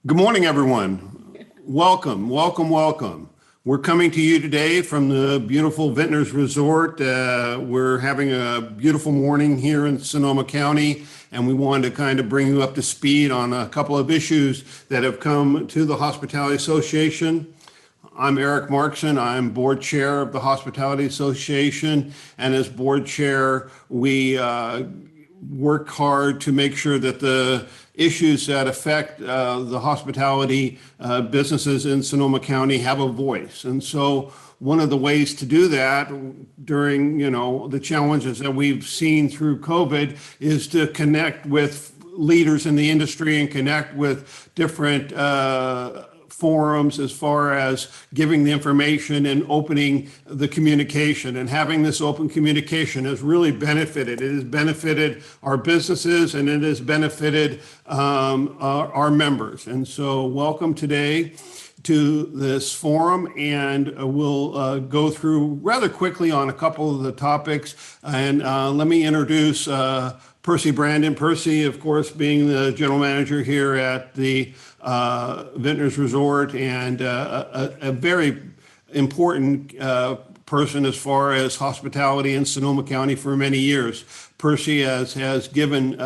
Good morning, everyone. Welcome, welcome, welcome. We're coming to you today from the beautiful Vintners Resort. We're having a beautiful morning here in Sonoma County, and we wanted to kind of bring you up to speed on a couple of issues that have come to the Hospitality Association. I'm Eric Markson. I'm board chair of the Hospitality Association, and as board chair, we work hard to make sure that the issues that affect the hospitality businesses in Sonoma County have a voice. And so one of the ways to do that during, the challenges that we've seen through COVID is to connect with leaders in the industry and connect with different forums as far as giving the information and opening the communication. And having this open communication has really benefited. It has benefited our businesses and it has benefited our members. And so welcome today to this forum, and we'll go through rather quickly on a couple of the topics. And let me introduce Percy Brandon. Percy, of course, being the general manager here at the Vintners Resort, and a very important person as far as hospitality in Sonoma County for many years. Percy has given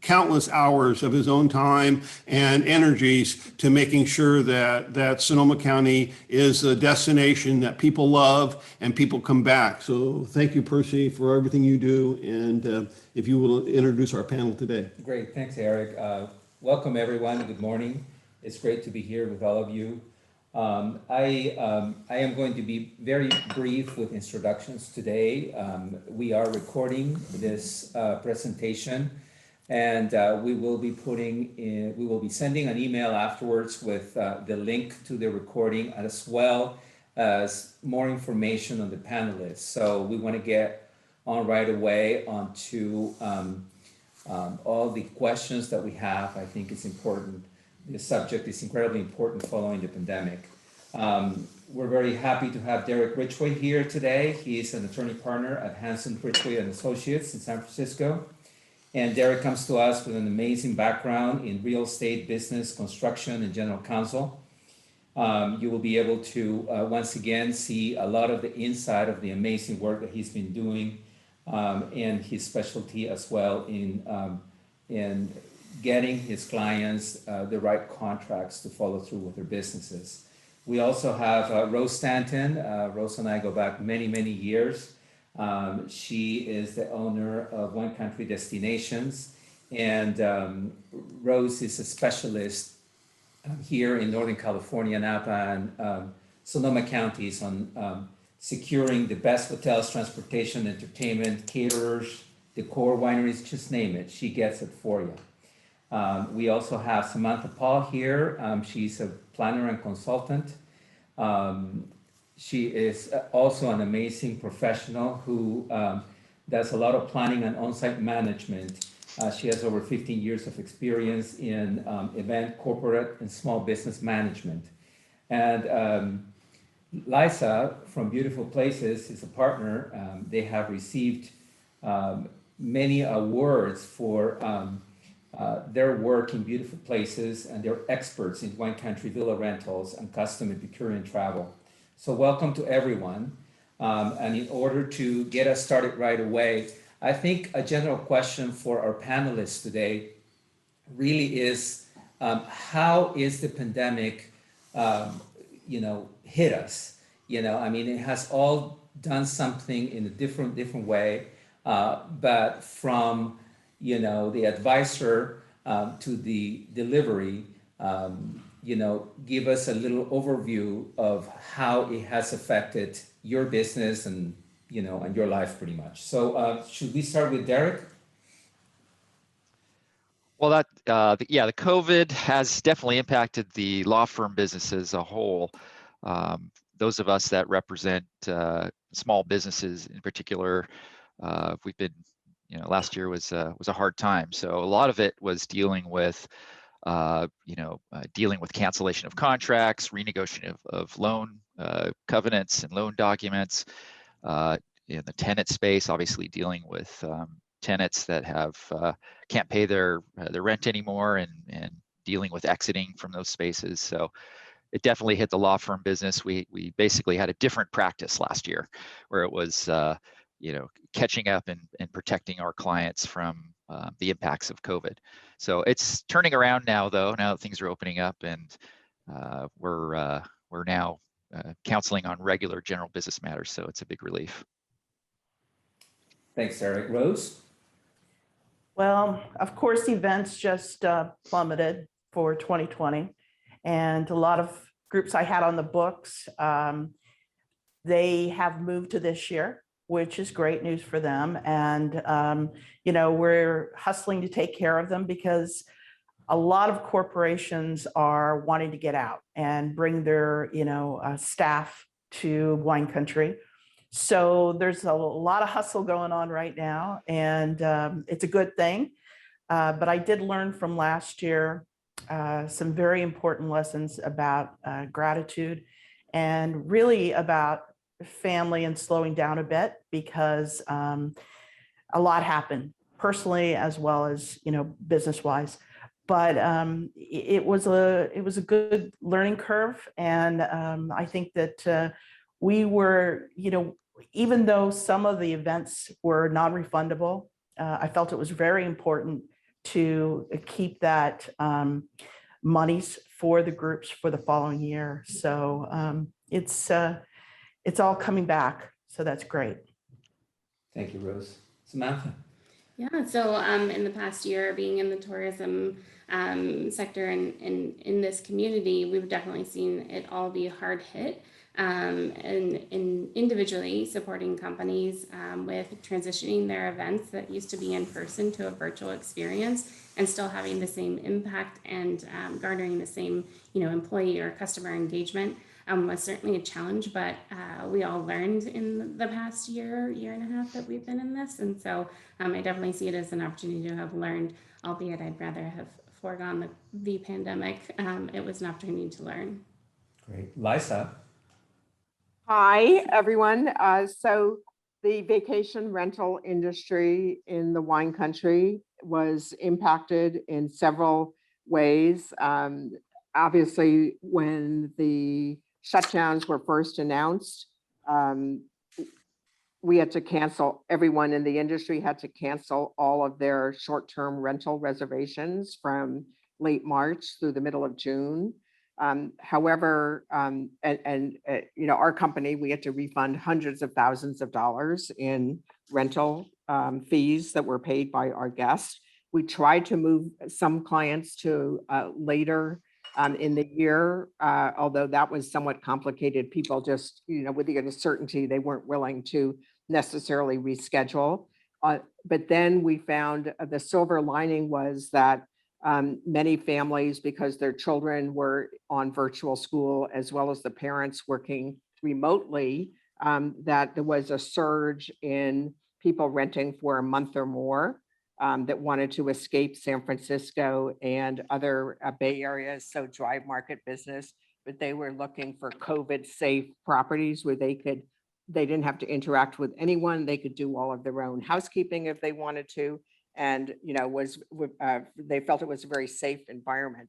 countless hours of his own time and energies to making sure that Sonoma County is a destination that people love and people come back. So thank you, Percy, for everything you do. And if you will introduce our panel today. Great, thanks, Eric. Welcome, everyone. Good morning. It's great to be here with all of you. I am going to be very brief with introductions today. We are recording this presentation, and we will be sending an email afterwards with the link to the recording, as well as more information on the panelists. So we want to get on right away onto all the questions that we have. I think it's important. This subject is incredibly important following the pandemic. We're very happy to have Derek Ridgway here today. He is an attorney partner at Hanson Ridgway and Associates in San Francisco. And Derek comes to us with an amazing background in real estate, business, construction, and general counsel. You will be able to once again see a lot of the inside of the amazing work that he's been doing, and his specialty as well in getting his clients the right contracts to follow through with their businesses. We also have Rose Stanton. Rose and I go back many, many years. She is the owner of One Country Destinations, and Rose is a specialist here in Northern California, Napa, and Sonoma counties on securing the best hotels, transportation, entertainment, caterers, decor, wineries, just name it. She gets it for you. We also have Samantha Paul here. She's a planner and consultant. She is also an amazing professional who does a lot of planning and on-site management. She has over 15 years of experience in event, corporate, and small business management. And Liza from Beautiful Places is a partner. They have received many awards for their work in beautiful places, and they're experts in wine country villa rentals and custom Epicurean travel. So welcome to everyone. And in order to get us started right away, I think a general question for our panelists today really is, how is the pandemic, hit us? It has all done something in a different way, but from, the advisor to the delivery, give us a little overview of how it has affected your business and your life pretty much. So should we start with Derek? Well, the COVID has definitely impacted the law firm business as a whole. Those of us that represent small businesses in particular, we've been, last year was a hard time. So a lot of it was dealing with cancellation of contracts, renegotiation of loan covenants and loan documents. In the tenant space, obviously dealing with tenants that have can't pay their rent anymore and dealing with exiting from those spaces. So it definitely hit the law firm business. We basically had a different practice last year, where it was catching up and protecting our clients from the impacts of COVID. So it's turning around now, though. Now that things are opening up, and we're now counseling on regular general business matters. So it's a big relief. Thanks, Eric. Rose? Well, of course, events just plummeted for 2020. And a lot of groups I had on the books, they have moved to this year, which is great news for them. And, we're hustling to take care of them because a lot of corporations are wanting to get out and bring their, staff to wine country. So there's a lot of hustle going on right now, and it's a good thing. But I did learn from last year some very important lessons about gratitude and really about family and slowing down a bit, because a lot happened personally as well as business wise. But it was a good learning curve, and I think that we were even though some of the events were non-refundable, I felt it was very important to keep that monies for the groups for the following year. So it's all coming back. So that's great. Thank you, Rose. Samantha? Yeah, so in the past year, being in the tourism sector and in this community, we've definitely seen it all be hard hit. And individually supporting companies with transitioning their events that used to be in person to a virtual experience, and still having the same impact and garnering the same employee or customer engagement was certainly a challenge, but we all learned in the past year and a half that we've been in this. And so I definitely see it as an opportunity to have learned, albeit I'd rather have foregone the pandemic. It was an opportunity to learn. Great. Liza? Hi, everyone. So the vacation rental industry in the wine country was impacted in several ways. Obviously, when the shutdowns were first announced, we had to cancel, everyone in the industry had to cancel all of their short-term rental reservations from late March through the middle of June. However, our company, we had to refund hundreds of thousands of dollars in rental fees that were paid by our guests. We tried to move some clients to later in the year, although that was somewhat complicated. People just, with the uncertainty, they weren't willing to necessarily reschedule. But then we found the silver lining was that many families, because their children were on virtual school, as well as the parents working remotely, that there was a surge in people renting for a month or more that wanted to escape San Francisco and other Bay Areas, so drive market business, but they were looking for COVID-safe properties where they didn't have to interact with anyone. They could do all of their own housekeeping if they wanted to. And they felt it was a very safe environment.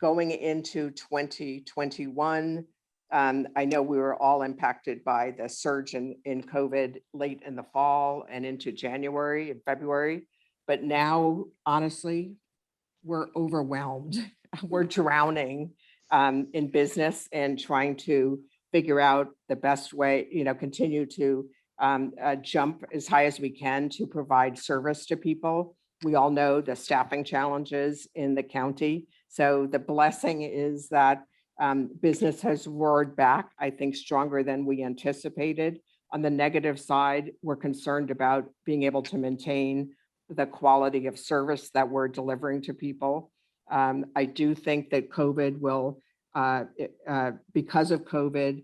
Going into 2021, I know we were all impacted by the surge in COVID late in the fall and into January and February. But now, honestly, we're overwhelmed. We're drowning in business and trying to figure out the best way, continue to jump as high as we can to provide service to people. We all know the staffing challenges in the county. So the blessing is that business has roared back, I think, stronger than we anticipated. On the negative side, we're concerned about being able to maintain the quality of service that we're delivering to people. I do think that COVID will, because of COVID,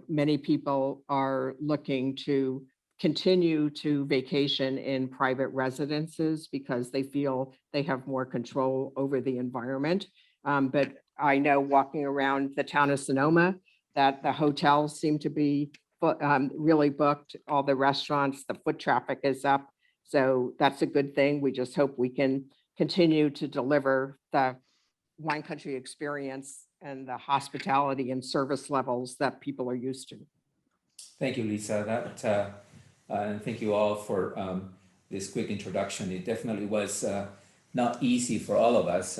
many people are looking to continue to vacation in private residences because they feel they have more control over the environment. But I know walking around the town of Sonoma that the hotels seem to be really booked, all the restaurants, the foot traffic is up. So that's a good thing. We just hope we can continue to deliver the wine country experience and the hospitality and service levels that people are used to. Thank you, Lisa. And thank you all for this quick introduction. It definitely was not easy for all of us.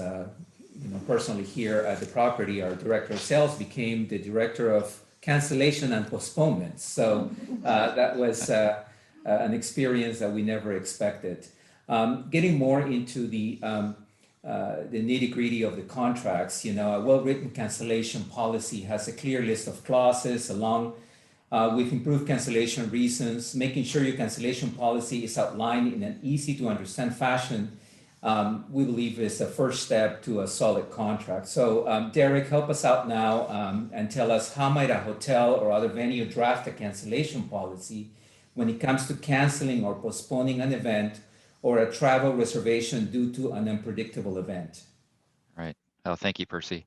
Personally here at the property, our director of sales became the director of cancellation and postponements. So that was an experience that we never expected. Getting more into the nitty-gritty of the contracts, a well-written cancellation policy has a clear list of clauses along with improved cancellation reasons. Making sure your cancellation policy is outlined in an easy to understand fashion, we believe is the first step to a solid contract. So Derek, help us out now and tell us, how might a hotel or other venue draft a cancellation policy when it comes to canceling or postponing an event or a travel reservation due to an unpredictable event? Right. Oh, thank you, Percy.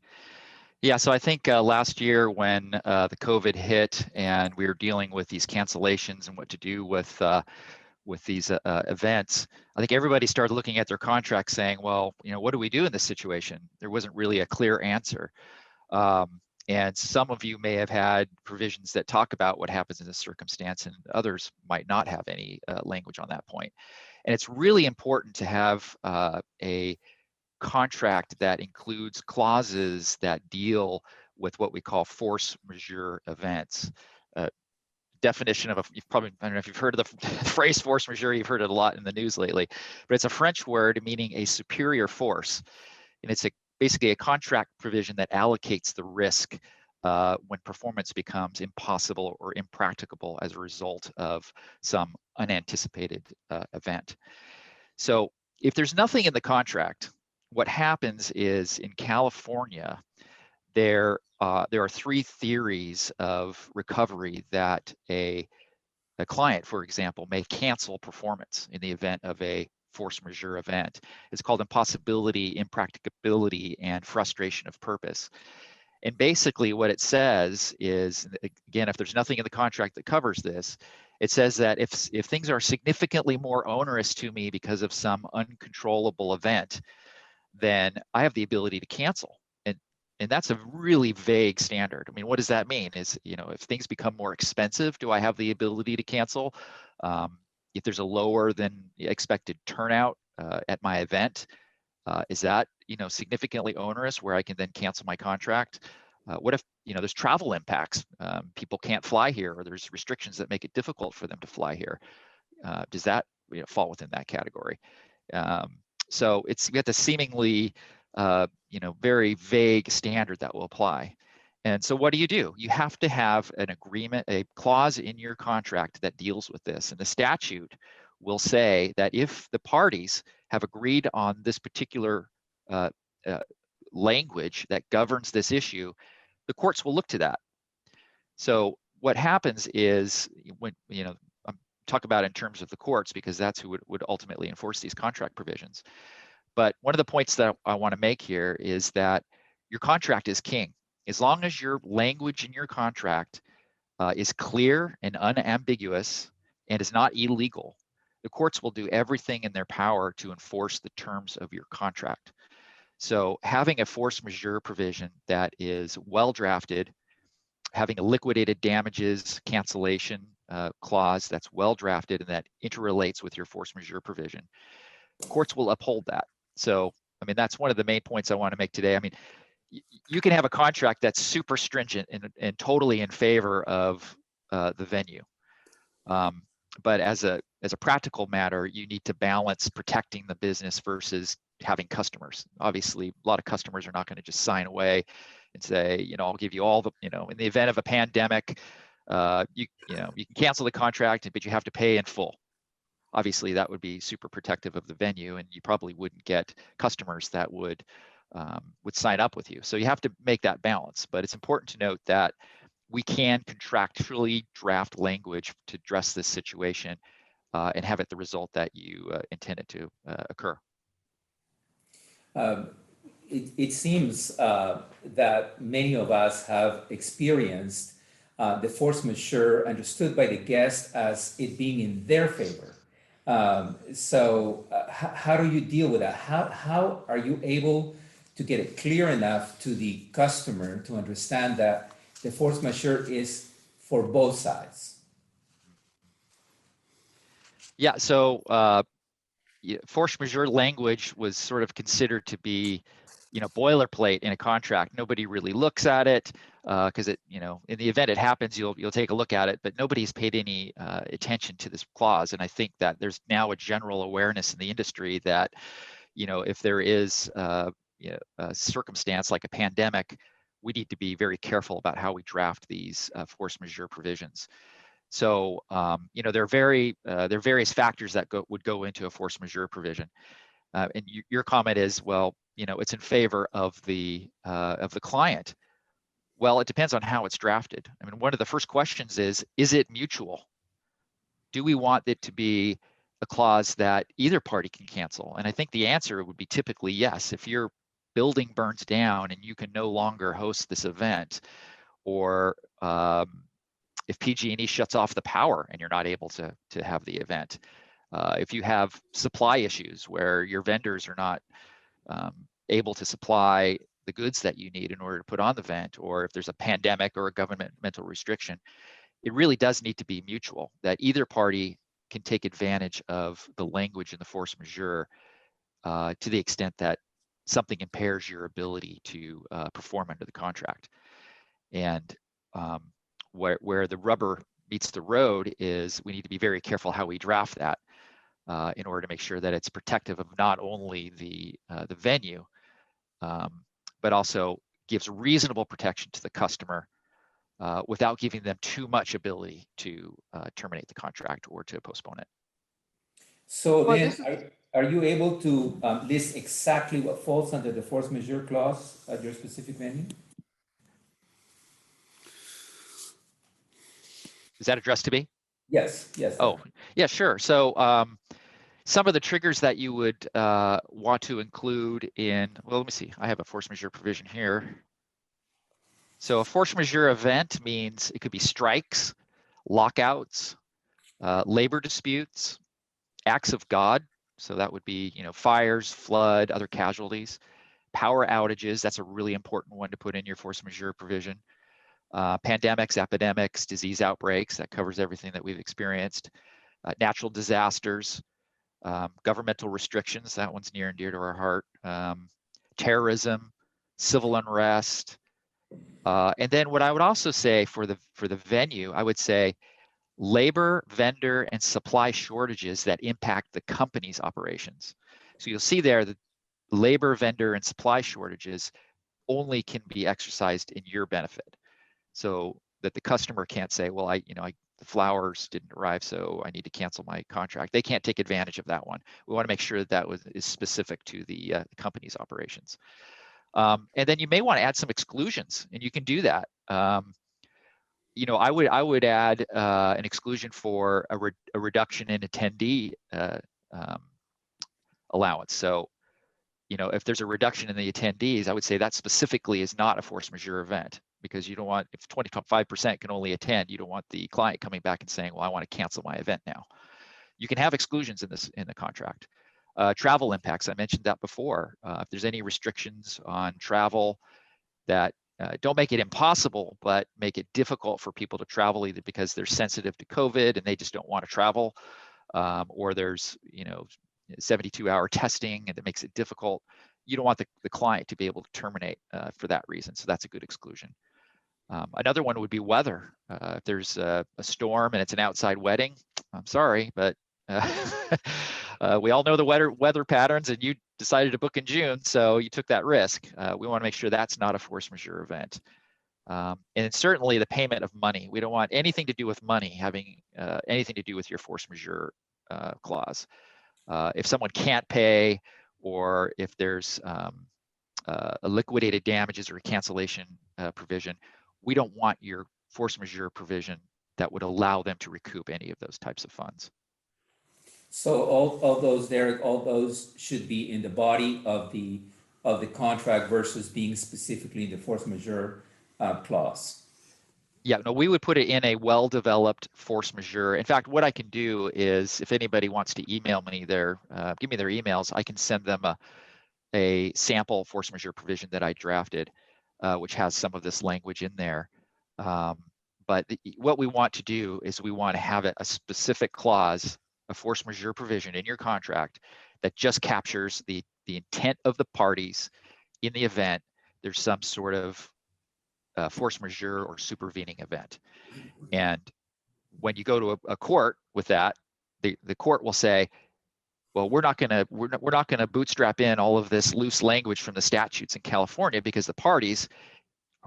Yeah, so I think last year when the COVID hit and we were dealing with these cancellations and what to do with these events, I think everybody started looking at their contract saying, well, what do we do in this situation? There wasn't really a clear answer. And some of you may have had provisions that talk about what happens in this circumstance, and others might not have any language on that point. And it's really important to have a contract that includes clauses that deal with what we call force majeure events. Definition of I don't know if you've heard of the phrase force majeure, you've heard it a lot in the news lately, but it's a French word meaning a superior force. And it's basically a contract provision that allocates the risk when performance becomes impossible or impracticable as a result of some unanticipated event. So if there's nothing in the contract, what happens is in California, there are three theories of recovery that a client, for example, may cancel performance in the event of a force majeure event. It's called impossibility, impracticability, and frustration of purpose. And basically what it says is, again, if there's nothing in the contract that covers this, it says that if things are significantly more onerous to me because of some uncontrollable event, then I have the ability to cancel. And that's a really vague standard. I mean, what does that mean? Is, if things become more expensive, do I have the ability to cancel? If there's a lower than expected turnout at my event, is that, significantly onerous where I can then cancel my contract? What if, there's travel impacts? People can't fly here, or there's restrictions that make it difficult for them to fly here. Does that fall within that category? So we have the seemingly, very vague standard that will apply. And so what do? You have to have an agreement, a clause in your contract that deals with this. And the statute will say that if the parties have agreed on this particular language that governs this issue, the courts will look to that. So what happens is when, I'm talk about in terms of the courts, because that's who would ultimately enforce these contract provisions. But one of the points that I want to make here is that your contract is king. As long as your language in your contract is clear and unambiguous and is not illegal, the courts will do everything in their power to enforce the terms of your contract. So having a force majeure provision that is well drafted, having a liquidated damages cancellation clause that's well drafted and that interrelates with your force majeure provision, courts will uphold that. So, I mean, that's one of the main points I want to make today. I mean, you can have a contract that's super stringent and totally in favor of the venue. But as a practical matter, you need to balance protecting the business versus having customers. Obviously, a lot of customers are not going to just sign away and say, I'll give you all the, in the event of a pandemic, you can cancel the contract, but you have to pay in full. Obviously, that would be super protective of the venue, and you probably wouldn't get customers that would sign up with you. So you have to make that balance. But it's important to note that we can contractually draft language to address this situation and have it the result that you intended to occur. It seems that many of us have experienced the force majeure understood by the guest as it being in their favor. So how do you deal with that? How are you able to get it clear enough to the customer to understand that the force majeure is for both sides. Yeah, so force majeure language was sort of considered to be, boilerplate in a contract. Nobody really looks at it because it, in the event it happens, you'll take a look at it, but nobody's paid any attention to this clause. And I think that there's now a general awareness in the industry that, if there is a circumstance like a pandemic, we need to be very careful about how we draft these force majeure provisions. So, there are various factors that would go into a force majeure provision. And your comment is, well, it's in favor of the client. Well, it depends on how it's drafted. I mean, one of the first questions is it mutual? Do we want it to be a clause that either party can cancel? And I think the answer would be typically yes. If your building burns down and you can no longer host this event, or if PG&E shuts off the power and you're not able to have the event, if you have supply issues where your vendors are not able to supply the goods that you need in order to put on the event, or if there's a pandemic or a governmental restriction, it really does need to be mutual, that either party can take advantage of the language in the force majeure to the extent that something impairs your ability to perform under the contract. And where the rubber meets the road is we need to be very careful how we draft that in order to make sure that it's protective of not only the venue, but also gives reasonable protection to the customer without giving them too much ability to terminate the contract or to postpone it. So Well, then, are you able to list exactly what falls under the force majeure clause at your specific venue? Is that addressed to me? Yes, yes. Oh, yeah, sure. So some of the triggers that you would want to include in, well, let me see. I have a force majeure provision here. So a force majeure event means it could be strikes, lockouts, labor disputes, acts of God. So that would be, fires, flood, other casualties, power outages. That's a really important one to put in your force majeure provision. Pandemics, epidemics, disease outbreaks, that covers everything that we've experienced. Natural disasters, governmental restrictions, that one's near and dear to our heart. Terrorism, civil unrest. And then what I would also say for the venue, I would say labor, vendor, and supply shortages that impact the company's operations. So you'll see there that labor, vendor, and supply shortages only can be exercised in your benefit. So that the customer can't say, well, the flowers didn't arrive, so I need to cancel my contract. They can't take advantage of that one. We want to make sure that is specific to the company's operations. And then you may want to add some exclusions, and you can do that. I would add an exclusion for a reduction in attendee allowance. So, if there's a reduction in the attendees, I would say that specifically is not a force majeure event, because you don't want, if 25% can only attend, you don't want the client coming back and saying, well, I want to cancel my event now. You can have exclusions in the contract. Travel impacts, I mentioned that before. If there's any restrictions on travel that don't make it impossible, but make it difficult for people to travel, either because they're sensitive to COVID and they just don't want to travel, or there's 72-hour testing and that makes it difficult. You don't want the client to be able to terminate for that reason. So that's a good exclusion. Another one would be weather. If there's a storm and it's an outside wedding, I'm sorry, but we all know the weather patterns, and you decided to book in June, so you took that risk. We want to make sure that's not a force majeure event. And certainly the payment of money. We don't want anything to do with money having anything to do with your force majeure clause. If someone can't pay, or if there's a liquidated damages or a cancellation provision, we don't want your force majeure provision that would allow them to recoup any of those types of funds. So all those, Derek, all those should be in the body of the contract versus being specifically in the force majeure clause. Yeah, no, we would put it in a well-developed force majeure. In fact, what I can do is, if anybody wants to email me give me their emails, I can send them a sample force majeure provision that I drafted, which has some of this language in there. But what we want to do is we want to have a specific clause, a force majeure provision in your contract that just captures the intent of the parties in the event there's some sort of force majeure or supervening event. And when you go to a court with that, the court will say, well, we're not going to bootstrap in all of this loose language from the statutes in California, because the parties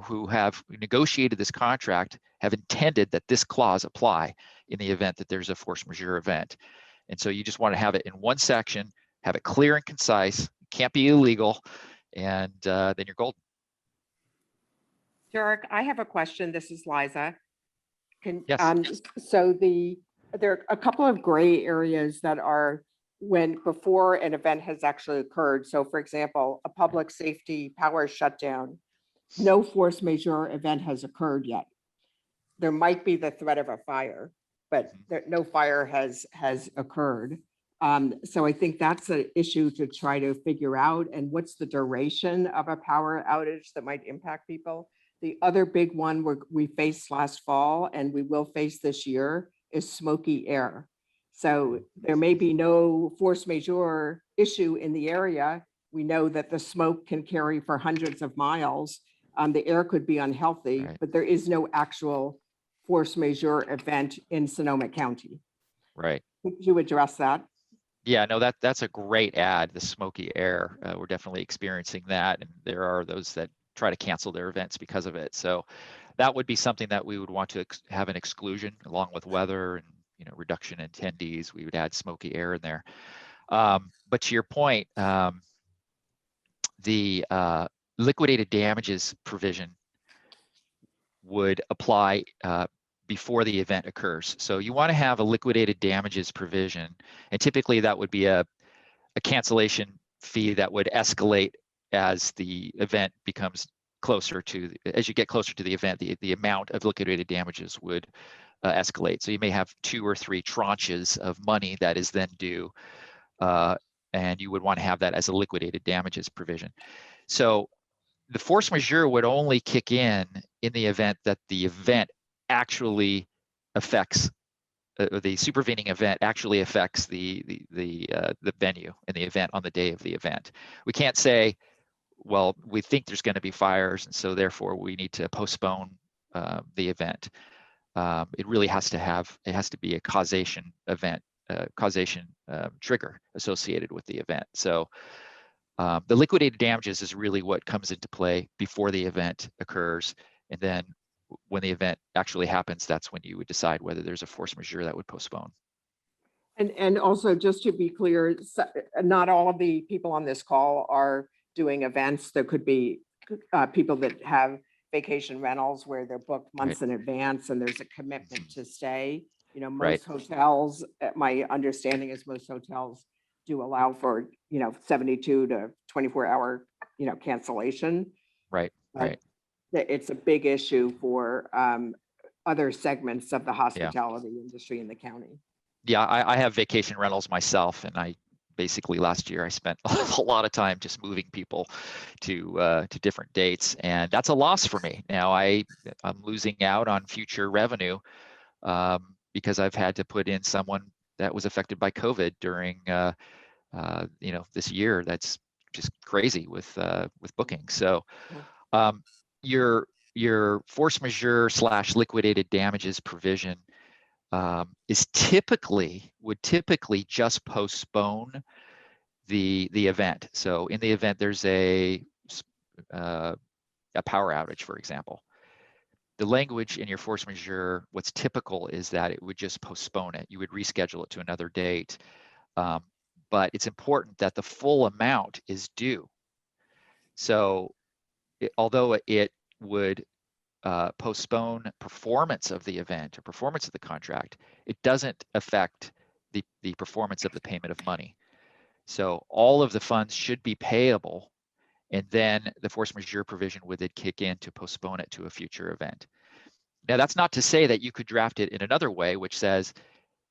who have negotiated this contract have intended that this clause apply in the event that there's a force majeure event. And so you just want to have it in one section, have it clear and concise, can't be illegal, and then you're golden. Jarek, I have a question. This is Liza. Yes. So there are a couple of gray areas that are before an event has actually occurred. So for example, a public safety power shutdown, no force majeure event has occurred yet. There might be the threat of a fire, but no fire has occurred. So I think that's an issue to try to figure out. And what's the duration of a power outage that might impact people? The other big one we faced last fall and we will face this year is smoky air. So there may be no force majeure issue in the area. We know that the smoke can carry for hundreds of miles. The air could be unhealthy, Right. but there is no actual force majeure event in Sonoma County. Right. Could you address that? Yeah, no, that's a great add, the smoky air. We're definitely experiencing that, and there are those that try to cancel their events because of it. So that would be something that we would want to have an exclusion, along with weather and reduction in attendees. We would add smoky air in there. But to your point, the liquidated damages provision would apply before the event occurs. So you want to have a liquidated damages provision, and typically that would be a cancellation fee that would escalate as the event becomes closer to, as you get closer to the event, the amount of liquidated damages would escalate. So you may have 2 or 3 tranches of money that is then due, and you would want to have that as a liquidated damages provision. So the force majeure would only kick in the event that the event actually affects, the supervening event actually affects the venue and the event on the day of the event. We can't say, well, we think there's going to be fires, and so therefore we need to postpone the event. It really has to be a causation event, trigger associated with the event. So the liquidated damages is really what comes into play before the event occurs, and then when the event actually happens, that's when you would decide whether there's a force majeure that would postpone. And also, just to be clear, not all of the people on this call are doing events. There could be people that have vacation rentals where they're booked months in advance and there's a commitment to stay. Most hotels, my understanding is most hotels do allow for 72 to 24-hour cancellation. Right. It's a big issue for other segments of the hospitality industry in the county. Yeah, I have vacation rentals myself, and I basically last year I spent a lot of time just moving people to different dates, and that's a loss for me. Now I'm losing out on future revenue because I've had to put in someone that was affected by COVID during this year. That's just crazy with booking. So your force majeure / liquidated damages provision would typically just postpone the event. So in the event there's a power outage, for example, the language in your force majeure, what's typical is that it would just postpone it. You would reschedule it to another date. But it's important that the full amount is due. So although it would postpone performance of the event or performance of the contract, it doesn't affect the performance of the payment of money. So all of the funds should be payable, and then the force majeure provision would then kick in to postpone it to a future event. Now, that's not to say that you could draft it in another way, which says,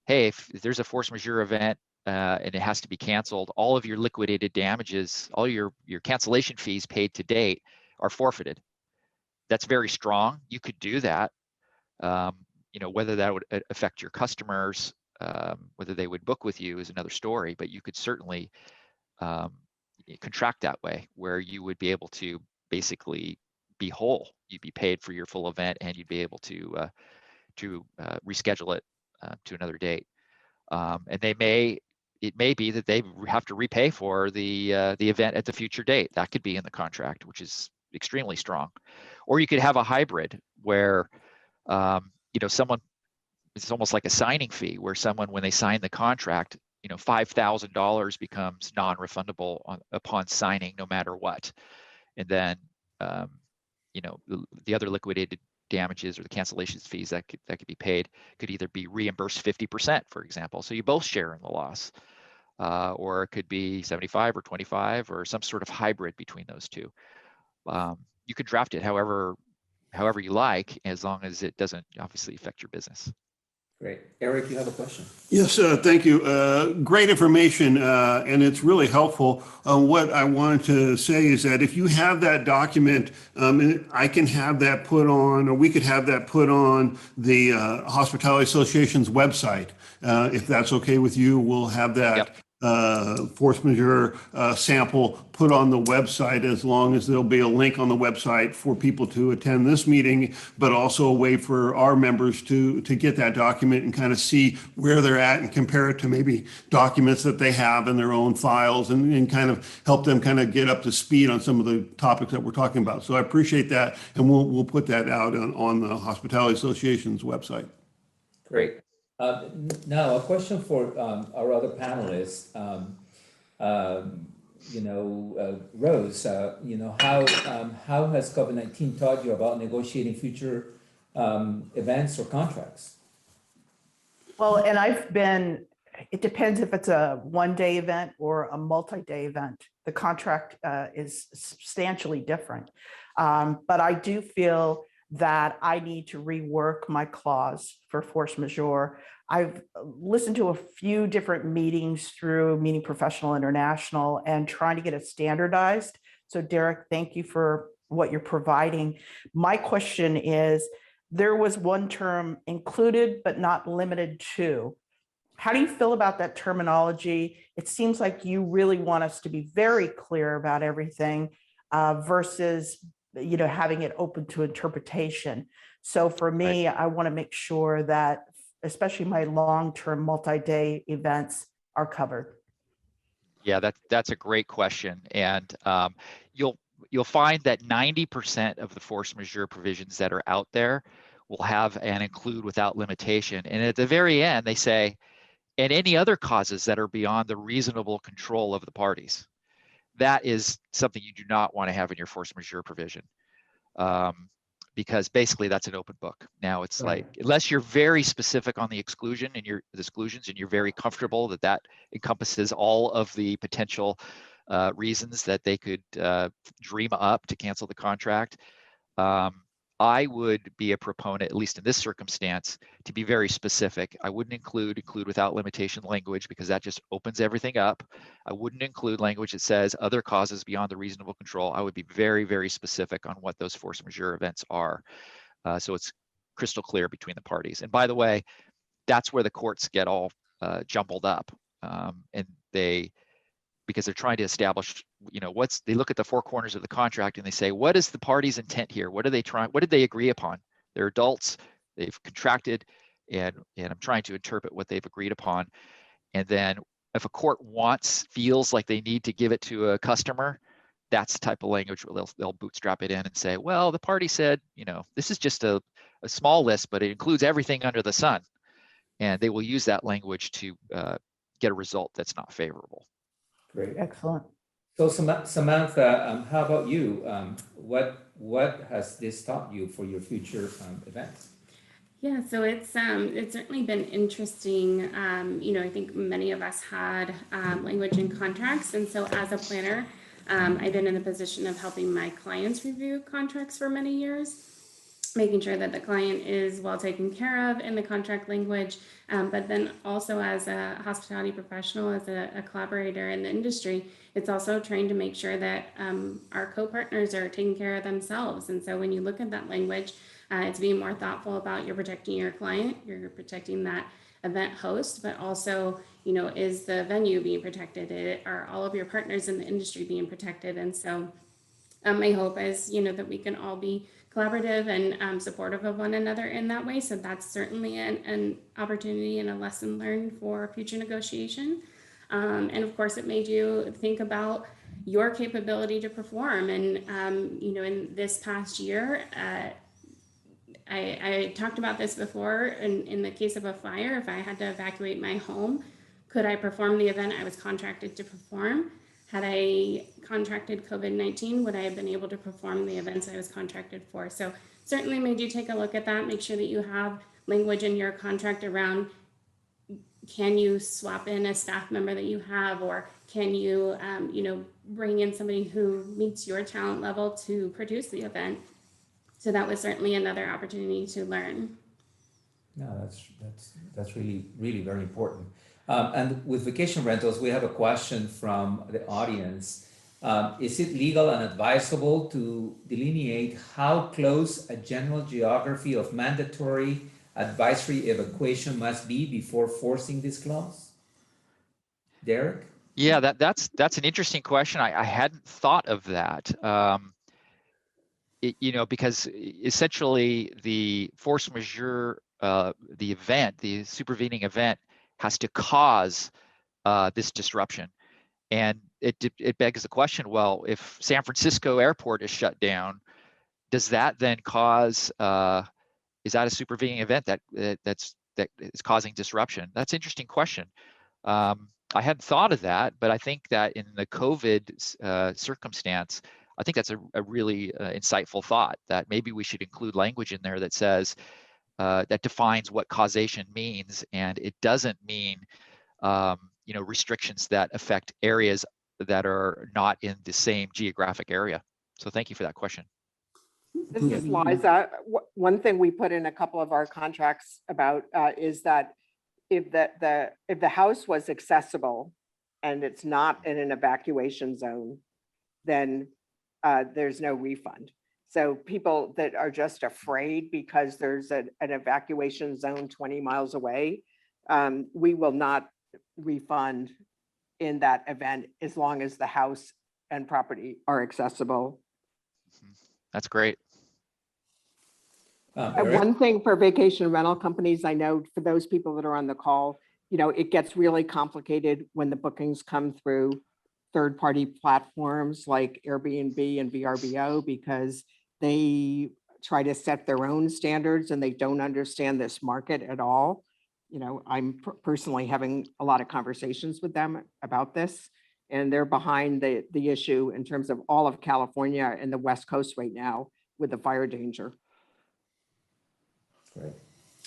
hey, if there's a force majeure event and it has to be canceled, all of your liquidated damages, all your cancellation fees paid to date are forfeited. That's very strong. You could do that. Whether that would affect your customers, whether they would book with you is another story, but you could certainly contract that way, where you would be able to basically be whole. You'd be paid for your full event, and you'd be able to reschedule it to another date. And it may be that they have to repay for the event at the future date. That could be in the contract, which is extremely strong. Or you could have a hybrid where someone, it's almost like a signing fee, where someone, when they sign the contract, $5,000 becomes non-refundable upon signing, no matter what. And then the other liquidated damages or the cancellation fees that could be paid could either be reimbursed 50%, for example, so you both share in the loss, or it could be 75 or 25, or some sort of hybrid between those two. You could draft it however you like, as long as it doesn't obviously affect your business. Great. Eric, you have a question? Yes, thank you. Great information, and it's really helpful. What I wanted to say is that if you have that document, I can have that put on, or we could have that put on the Hospitality Association's website. If that's okay with you, we'll have that. Yep. Force majeure sample put on the website, as long as there'll be a link on the website for people to attend this meeting, but also a way for our members to get that document and kind of see where they're at and compare it to maybe documents that they have in their own files, and kind of help them kind of get up to speed on some of the topics that we're talking about. So I appreciate that, and we'll put that out on the Hospitality Association's website. Great. Now, a question for our other panelists. Rose, how has COVID-19 taught you about negotiating future events or contracts? Well, and it depends if it's a one-day event or a multi-day event. The contract is substantially different. But I do feel that I need to rework my clause for force majeure. I've listened to a few different meetings through Meeting Professional International and trying to get it standardized. So Derek, thank you for what you're providing. My question is, there was one term, included but not limited to. How do you feel about that terminology? It seems like you really want us to be very clear about everything versus having it open to interpretation. So for me, I want to make sure that especially my long-term multi-day events are covered. Yeah, that's a great question. And you'll find that 90% of the force majeure provisions that are out there will have an include without limitation. And at the very end, they say, and any other causes that are beyond the reasonable control of the parties. That is something you do not want to have in your force majeure provision, because basically that's an open book. Now it's like, unless you're very specific on the exclusions and you're very comfortable that encompasses all of the potential reasons that they could dream up to cancel the contract, I would be a proponent, at least in this circumstance, to be very specific. I wouldn't include without limitation language, because that just opens everything up. I wouldn't include language that says other causes beyond the reasonable control. I would be very, very specific on what those force majeure events are. So it's crystal clear between the parties. And by the way, that's where the courts get all jumbled up. And because they're trying to establish, they look at the four corners of the contract and they say, what is the party's intent here? What did they agree upon? They're adults, they've contracted, and I'm trying to interpret what they've agreed upon. And then if a court feels like they need to give it to a customer, that's the type of language where they'll bootstrap it in and say, well, the party said, this is just a small list, but it includes everything under the sun. And they will use that language to get a result that's not favorable. Great. Excellent. So Samantha, how about you? What has this taught you for your future events? Yeah, so it's certainly been interesting. I think many of us had language in contracts, and so as a planner, I've been in the position of helping my clients review contracts for many years. making sure that the client is well taken care of in the contract language, but then also as a hospitality professional, as a collaborator in the industry, it's also trying to make sure that our co-partners are taking care of themselves. And so when you look at that language, it's being more thoughtful about you're protecting your client, you're protecting that event host, but also, you know, is the venue being protected? Are all of your partners in the industry being protected? And so my hope is, you know, that we can all be collaborative and supportive of one another in that way. So that's certainly an opportunity and a lesson learned for future negotiation. And of course, it made you think about your capability to perform. And, you know, in this past year, I talked about this before. In the case of a fire, if I had to evacuate my home, could I perform the event I was contracted to perform? Had I contracted COVID-19, would I have been able to perform the events I was contracted for? So certainly made you take a look at that, make sure that you have language in your contract around, can you swap in a staff member that you have, or can you, you know, bring in somebody who meets your talent level to produce the event? So that was certainly another opportunity to learn. No, that's really, really very important. And with vacation rentals, we have a question from the audience. Is it legal and advisable to delineate how close a general geography of mandatory advisory evacuation must be before forcing this clause? Derek? Yeah, that's an interesting question. I hadn't thought of that. You know, because essentially the force majeure, the event, the supervening event, has to cause this disruption, and it begs the question: well, if San Francisco Airport is shut down, does that then cause? Is that a supervening event that is causing disruption? That's an interesting question. I hadn't thought of that, but I think that in the COVID circumstance, I think that's a really insightful thought, that maybe we should include language in there that says, that defines what causation means, and it doesn't mean, you know, restrictions that affect areas that are not in the same geographic area. So thank you for that question. This is Liza. One thing we put in a couple of our contracts about is that if the house was accessible and it's not in an evacuation zone, then there's no refund. So people that are just afraid because there's an evacuation zone 20 miles away, we will not refund in that event as long as the house and property are accessible. That's great. One thing for vacation rental companies, I know for those people that are on the call, you know, it gets really complicated when the bookings come through third-party platforms like Airbnb and VRBO, because they try to set their own standards and they don't understand this market at all. You know, I'm personally having a lot of conversations with them about this, and they're behind the issue in terms of all of California and the West Coast right now with the fire danger. Great.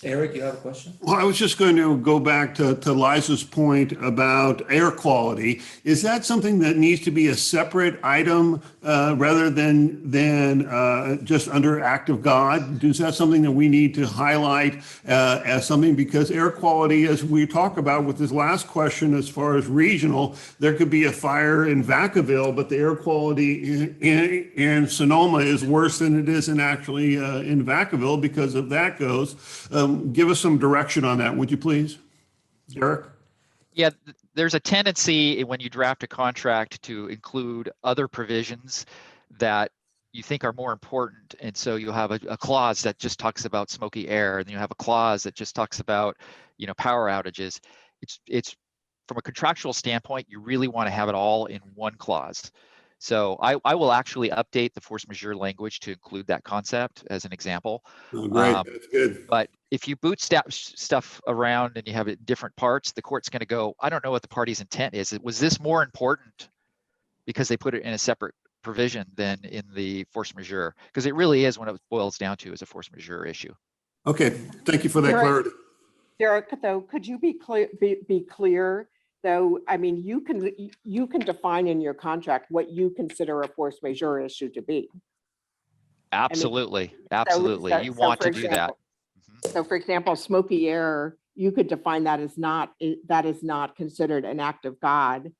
Eric, you have a question? Well, I was just going to go back to Liza's point about air quality. Is that something that needs to be a separate item rather than just under act of God? Is that something that we need to highlight as something? Because air quality, as we talk about with this last question, as far as regional, there could be a fire in Vacaville, but the air quality in Sonoma is worse than it is in actually in Vacaville because of that goes. Give us some direction on that, would you please, Derek? Yeah, there's a tendency when you draft a contract to include other provisions that you think are more important. And so you'll have a clause that just talks about smoky air, and then you have a clause that just talks about, you know, power outages. It's from a contractual standpoint, you really want to have it all in one clause. So I will actually update the force majeure language to include that concept as an example. Oh, great, that's good. But if you bootstrap stuff around and you have it in different parts, the court's going to go, I don't know what the party's intent is. Was this more important because they put it in a separate provision than in the force majeure? Because it really is, when it boils down to, is a force majeure issue. Okay, thank you for that clarity. Derek, though, could you be clear, though? I mean, you can define in your contract what you consider a force majeure issue to be. Absolutely, absolutely. You So want for to do that. example, so for example, smoky air, you could define that as not, that is not considered an act of God.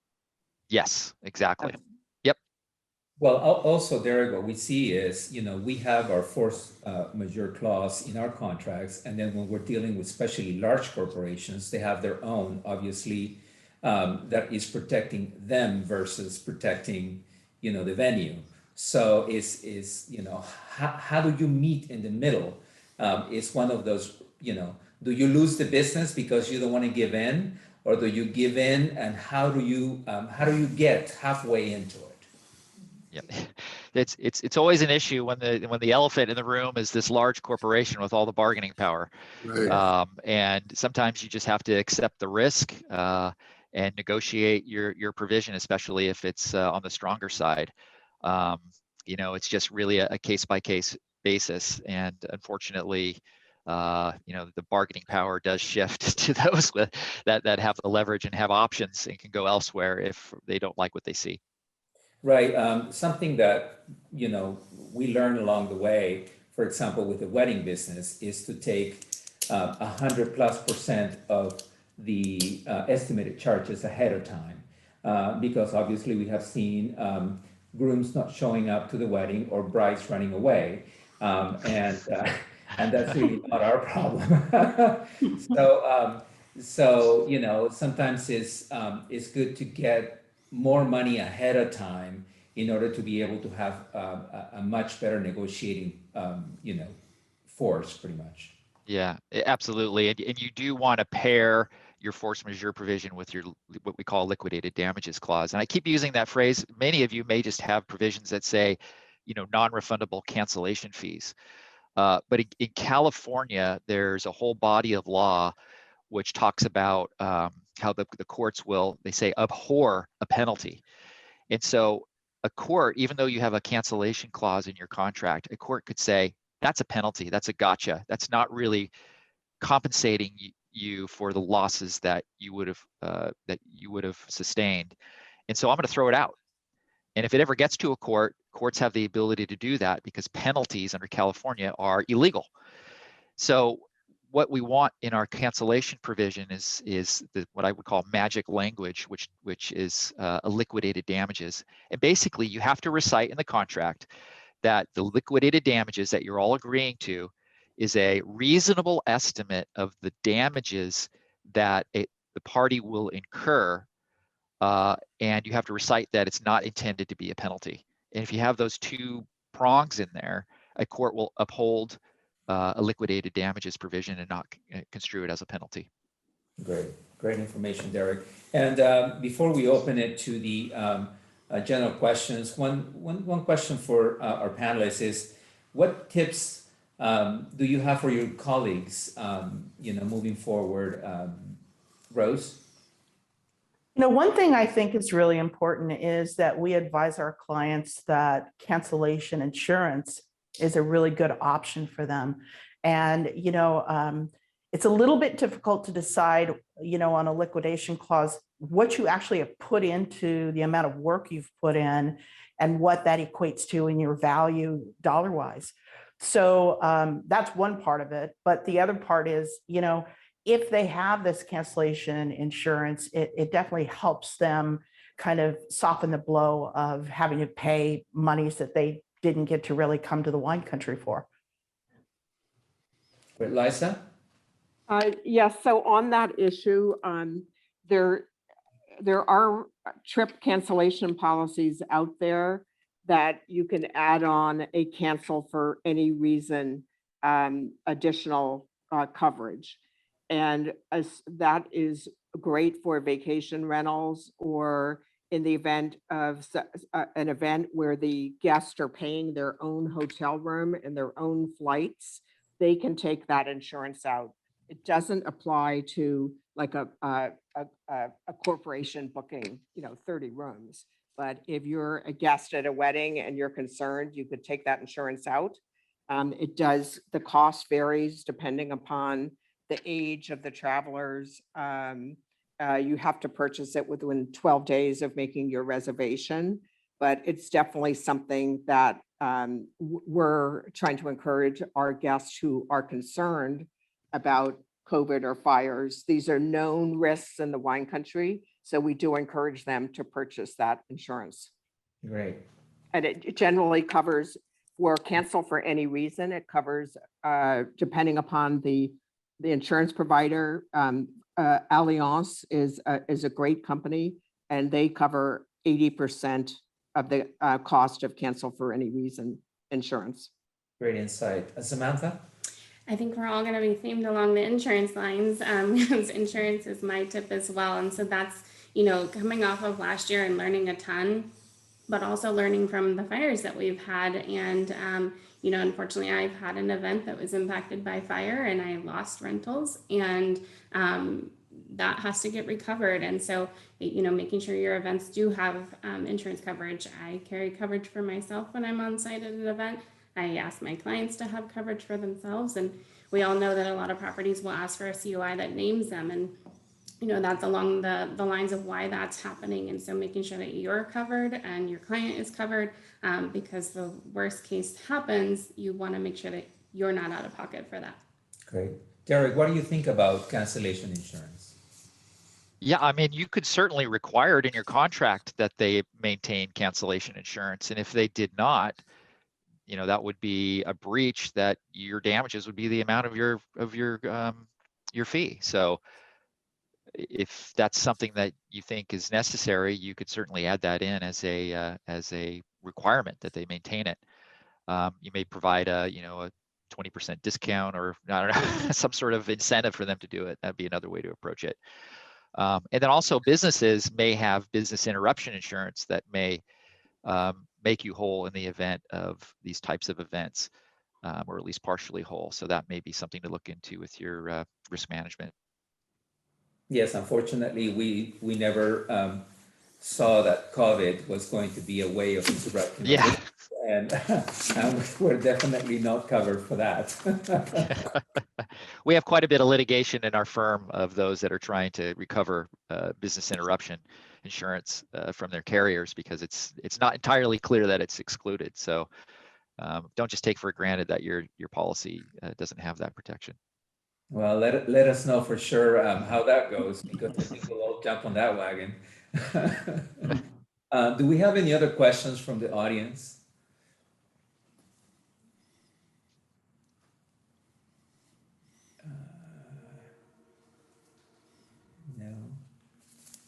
Yes, exactly. That's- Well, also, Derek, what we see is, we have our force majeure clause in our contracts, and then when we're dealing with especially large corporations, they have their own, obviously, that is protecting them versus protecting, the venue. So how do you meet in the middle? It's one of those, do you lose the business because you don't want to give in, or do you give in, and how do you get halfway into it? Yeah, it's always an issue when the elephant in the room is this large corporation with all the bargaining power, Right. and sometimes you just have to accept the risk and negotiate your provision, especially if it's on the stronger side. It's just really a case by case basis, and unfortunately, the bargaining power does shift to those that have the leverage and have options and can go elsewhere if they don't like what they see. Right. Something that, we learn along the way, for example, with the wedding business, is to take 100+% of the estimated charges ahead of time. Because obviously we have seen grooms not showing up to the wedding or brides running away. And that's really not our problem. So, sometimes it's good to get more money ahead of time in order to be able to have a much better negotiating, force, pretty much. Yeah, absolutely. And you do want to pair your force majeure provision with your what we call liquidated damages clause. And I keep using that phrase. Many of you may just have provisions that say, non-refundable cancellation fees. But in California, there's a whole body of law which talks about how the courts will, they say, abhor a penalty. And so a court, even though you have a cancellation clause in your contract, a court could say, that's a penalty, that's a gotcha. That's not really compensating you for the losses that you would have sustained. And so I'm going to throw it out. And if it ever gets to a court, courts have the ability to do that because penalties under California are illegal. So what we want in our cancellation provision is what I would call magic language, which is a liquidated damages. And basically, you have to recite in the contract that the liquidated damages that you're all agreeing to is a reasonable estimate of the damages that the party will incur, and you have to recite that it's not intended to be a penalty. And if you have those two prongs in there, a court will uphold a liquidated damages provision and not construe it as a penalty. Great information, Derek. And before we open it to the general questions, one question for our panelists is, what tips do you have for your colleagues, moving forward? Rose? One thing I think is really important is that we advise our clients that cancellation insurance is a really good option for them. And, it's a little bit difficult to decide, on a liquidation clause, what you actually have put into the amount of work you've put in and what that equates to in your value dollar-wise. So that's one part of it. But the other part is, if they have this cancellation insurance, it definitely helps them kind of soften the blow of having to pay monies that they didn't get to really come to the wine country for. Great. Liza? Yes, so on that issue, there are trip cancellation policies out there that you can add on a cancel for any reason, additional coverage. And that is great for vacation rentals, or in the event of an event where the guests are paying their own hotel room and their own flights, they can take that insurance out. It doesn't apply to like a corporation booking, 30 rooms. But if you're a guest at a wedding and you're concerned, you could take that insurance out. The cost varies depending upon the age of the travelers. You have to purchase it within 12 days of making your reservation. but it's definitely something that we're trying to encourage our guests who are concerned about COVID or fires. These are known risks in the wine country, so we do encourage them to purchase that insurance. Great. And it generally covers, for cancel for any reason, it covers, depending upon the insurance provider. Allianz is a great company, and they cover 80% of the cost of cancel for any reason insurance. Great insight. Samantha? I think we're all going to be themed along the insurance lines, because insurance is my tip as well. And so that's, coming off of last year and learning a ton, but also learning from the fires that we've had. And, unfortunately, I've had an event that was impacted by fire and I lost rentals, and that has to get recovered. And so, making sure your events do have insurance coverage. I carry coverage for myself when I'm on site at an event. I ask my clients to have coverage for themselves. And we all know that a lot of properties will ask for a COI that names them. And, that's along the lines of why that's happening. And so making sure that you're covered and your client is covered, because the worst case happens, you want to make sure that you're not out of pocket for that. Great. Derek, what do you think about cancellation insurance? Yeah, I mean, you could certainly require it in your contract that they maintain cancellation insurance. And if they did not, that would be a breach, that your damages would be the amount of your fee. So if that's something that you think is necessary, you could certainly add that in as a requirement that they maintain it. You may provide a 20% discount, or I don't know, some sort of incentive for them to do it. That'd be another way to approach it. And then also businesses may have business interruption insurance that may make you whole in the event of these types of events, or at least partially whole. So that may be something to look into with your risk management. Yes, unfortunately, we never saw that COVID was going to be a way of interrupting. Yeah. And we're definitely not covered for that. We have quite a bit of litigation in our firm of those that are trying to recover business interruption insurance from their carriers, because it's not entirely clear that it's excluded. So don't just take for granted that your policy doesn't have that protection. Well, let us know for sure how that goes, because I think we'll all jump on that wagon. Do we have any other questions from the audience? No.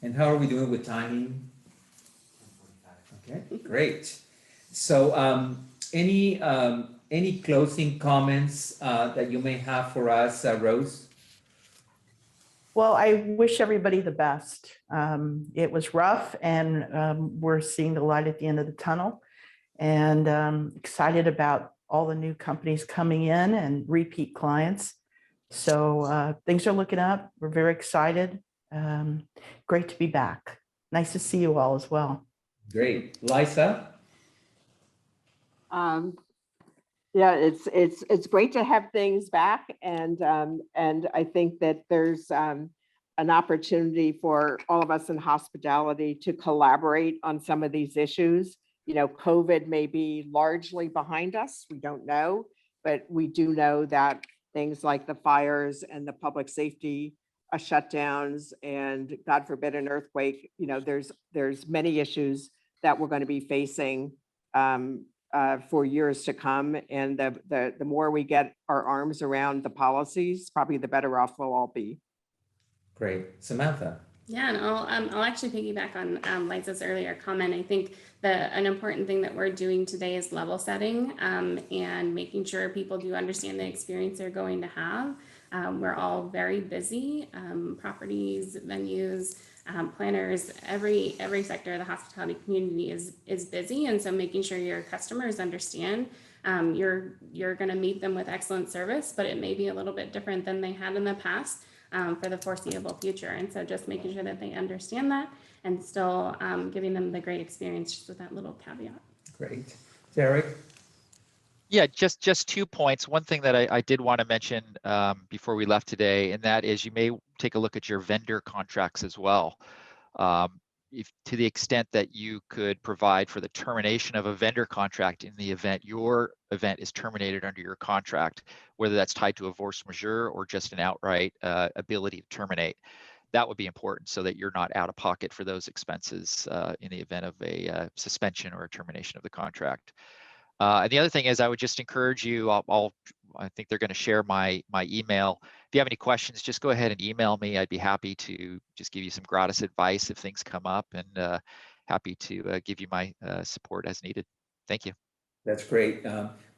And how are we doing with timing? Okay, great. So any closing comments that you may have for us, Rose? Well, I wish everybody the best. It was rough, and we're seeing the light at the end of the tunnel, and excited about all the new companies coming in and repeat clients. So things are looking up. We're very excited. Great to be back. Nice to see you all as well. Great. Liza? Yeah, it's great to have things back, and I think that there's an opportunity for all of us in hospitality to collaborate on some of these issues. COVID may be largely behind us, we don't know, but we do know that things like the fires and the public safety shutdowns, and God forbid an earthquake, there's many issues that we're going to be facing for years to come. And the more we get our arms around the policies, probably the better off we'll all be. Great. Samantha? Yeah, and I'll actually piggyback on Liza's earlier comment. I think an important thing that we're doing today is level setting, and making sure people do understand the experience they're going to have. We're all very busy, properties, venues, planners, every sector of the hospitality community is busy. And so making sure your customers understand you're going to meet them with excellent service, but it may be a little bit different than they had in the past for the foreseeable future. And so just making sure that they understand that, and still giving them the great experience, just with that little caveat. Great. Derek? Yeah, just 2 points. One thing that I did want to mention before we left today, and that is you may take a look at your vendor contracts as well. if to the extent that you could provide for the termination of a vendor contract in the event your event is terminated under your contract, whether that's tied to a force majeure or just an outright ability to terminate, that would be important so that you're not out of pocket for those expenses in the event of a suspension or a termination of the contract. And the other thing is, I would just encourage you, I think they're going to share my email. If you have any questions, just go ahead and email me. I'd be happy to just give you some gratis advice if things come up, and happy to give you my support as needed. Thank you. That's great.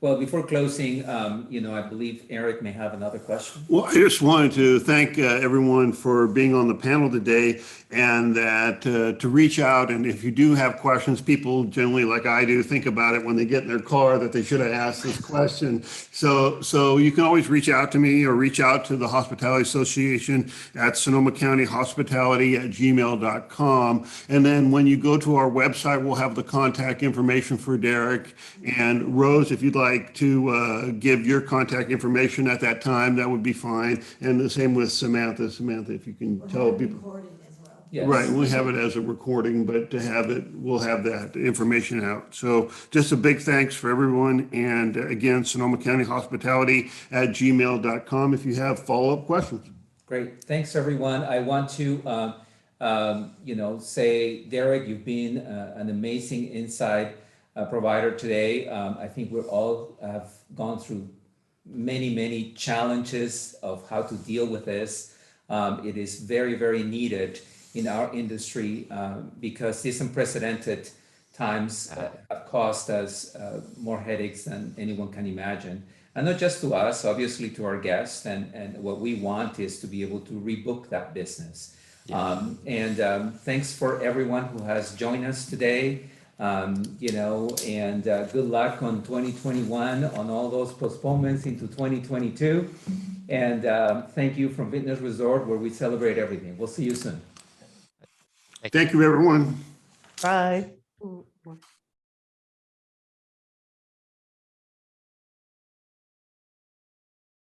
Well, before closing, I believe Eric may have another question. Well, I just wanted to thank everyone for being on the panel today, and that to reach out. And if you do have questions, people generally, like I do, think about it when they get in their car that they should have asked this question. So you can always reach out to me or reach out to the Hospitality Association at Sonoma County Hospitality at gmail.com. And then when you go to our website, we'll have the contact information for Derek. And Rose, if you'd like to give your contact information at that time, that would be fine. And the same with Samantha. Samantha, if you can tell people. Yes. Right, we have it as a recording, but to have it, we'll have that information out. So just a big thanks for everyone. And again, Sonoma County Hospitality at gmail.com if you have follow-up questions. Great. Thanks, everyone. I want to, say, Derek, you've been an amazing insight provider today. I think we all have gone through many challenges of how to deal with this. It is very, very needed in our industry because these unprecedented times have caused us more headaches than anyone can imagine. And not just to us, obviously to our guests. And what we want is to be able to rebook that business. Yeah. Thanks for everyone who has joined us today. And good luck on 2021 on all those postponements into 2022. And thank you from Vintners Resort, where we celebrate everything. We'll see you soon. Thank you, everyone. Bye.